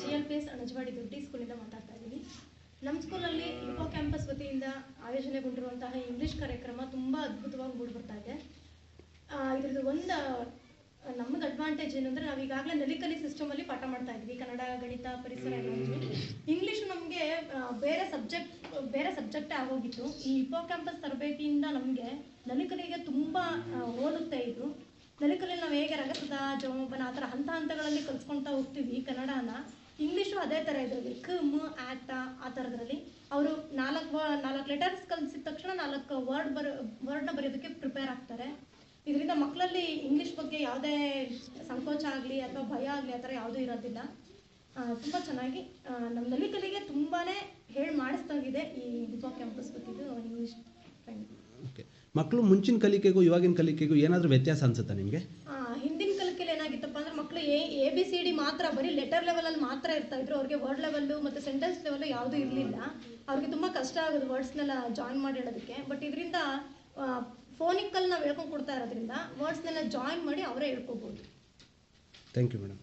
GLPS ಅಣಜವಾಡಿ ದೊಡ್ಡಿ ಸ್ಕೂಲಿಂದ ಮಾತಾಡ್ತಾ ಇದ್ದೀನಿ. ನಮ್ಮ ಸ್ಕೂಲಲ್ಲಿ ಯುವ ಕ್ಯಾಂಪಸ್ ವತಿಯಿಂದ ಆಯೋಜನೆಗೊಂಡಿರುವಂತಹ ಇಂಗ್ಲೀಷ್ ಕಾರ್ಯಕ್ರಮ ತುಂಬ ಅದ್ಭುತವಾಗಿ ಮೂಡಿಬರ್ತಾ ಇದೆ. ಇದ್ರದ್ದು ಒಂದು ನಮ್ಮದು ಅಡ್ವಾಂಟೇಜ್ ಏನಂದರೆ ನಾವು ಈಗಾಗಲೇ ನಲಿಕಲಿ ಸಿಸ್ಟಮಲ್ಲಿ ಪಾಠ ಮಾಡ್ತಾ ಇದ್ವಿ. ಕನ್ನಡ, ಗಣಿತ, ಪರಿಸರ ಎಲ್ಲ. ಇಂಗ್ಲೀಷು ನಮಗೆ ಬೇರೆ ಸಬ್ಜೆಕ್ಟೇ ಆಗೋಗಿತ್ತು. ಈ ಯುವ ಕ್ಯಾಂಪಸ್ ತರಬೇತಿಯಿಂದ ನಮಗೆ ನಲಿಕಲಿಗೆ ತುಂಬ ಹೋಲುತ್ತೆ ಇದು. ನಲಿಕಲಿಯಲ್ಲಿ ನಾವು ಹೇಗೆ ರಗಸದ, ಜವಮೋಪನ ಆ ಥರ ಹಂತಗಳಲ್ಲಿ ಕಲ್ಸ್ಕೊಳ್ತಾ ಹೋಗ್ತೀವಿ ಕನ್ನಡನ. ಇಂಗ್ಲೀಷು ಅದೇ ಥರ ಇದರಲ್ಲಿ ಮ್, ಆಟ ಆ ಥರದ್ರಲ್ಲಿ ಅವರು ನಾಲ್ಕು ಲೆಟರ್ಸ್ ಕಲಿಸಿದ ತಕ್ಷಣ 4 ವರ್ಡ್ನ ಬರೆಯೋದಕ್ಕೆ ಪ್ರಿಪೇರ್ ಆಗ್ತಾರೆ. ಇದರಿಂದ ಮಕ್ಕಳಲ್ಲಿ ಇಂಗ್ಲೀಷ್ ಬಗ್ಗೆ ಯಾವುದೇ ಸಂಕೋಚ ಆಗಲಿ ಅಥವಾ ಭಯ ಆಗಲಿ ಆ ಥರ ಯಾವುದೂ ಇರೋದಿಲ್ಲ. ತುಂಬ ಚೆನ್ನಾಗಿ ನಮ್ಮ ನಲಿಕಲಿಗೆ ತುಂಬಾ ಹೇಳಿ ಮಾಡಿಸ್ದಾಗಿದೆ ಈ ಯುವ ಕ್ಯಾಂಪಸ್ ಗೊತ್ತಿದ್ದು ಇಂಗ್ಲೀಷ್ ಫ್ರೆಂಡ್. ಓಕೆ, ಮಕ್ಕಳು ಮುಂಚಿನ ಕಲಿಕೆಗೂ ಇವಾಗಿನ ಕಲಿಕೆಗೂ ಏನಾದರೂ ವ್ಯತ್ಯಾಸ ಅನ್ಸುತ್ತಾ ನಿಮಗೆ? ಹಿಂದಿನ ಕಲಿಕೆಯಲ್ಲಿ ಏನಾಗಿತ್ತಪ್ಪ ಅಂದರೆ ಮಕ್ಕಳು ABCD ಮಾತ್ರ ಬರೀ ಲೆಟರ್ ಲೆವೆಲಲ್ಲಿ ಮಾತ್ರ ಇರ್ತಾ ಇದ್ರು. ಅವ್ರಿಗೆ ವರ್ಡ್ ಲೆವೆಲ್ಲು ಮತ್ತು ಸೆಂಟೆನ್ಸ್ ಲೆವೆಲ್ಲು ಯಾವುದೂ ಇರಲಿಲ್ಲ. ಅವ್ರಿಗೆ ತುಂಬ ಕಷ್ಟ ಆಗೋದು ವರ್ಡ್ಸ್ನೆಲ್ಲ ಜಾಯಿನ್ ಮಾಡಿ ಹೇಳೋದಕ್ಕೆ. ಬಟ್ ಇದರಿಂದ ಫೋನಿಕಲ್ಲಿ ನಾವು ಹೇಳ್ಕೊಂಡು ಕೊಡ್ತಾ ಇರೋದ್ರಿಂದ ವರ್ಡ್ಸ್ನೆಲ್ಲ ಜಾಯಿನ್ ಮಾಡಿ ಅವರೇ ಹೇಳ್ಕೊಬೋದು. Thank you madam.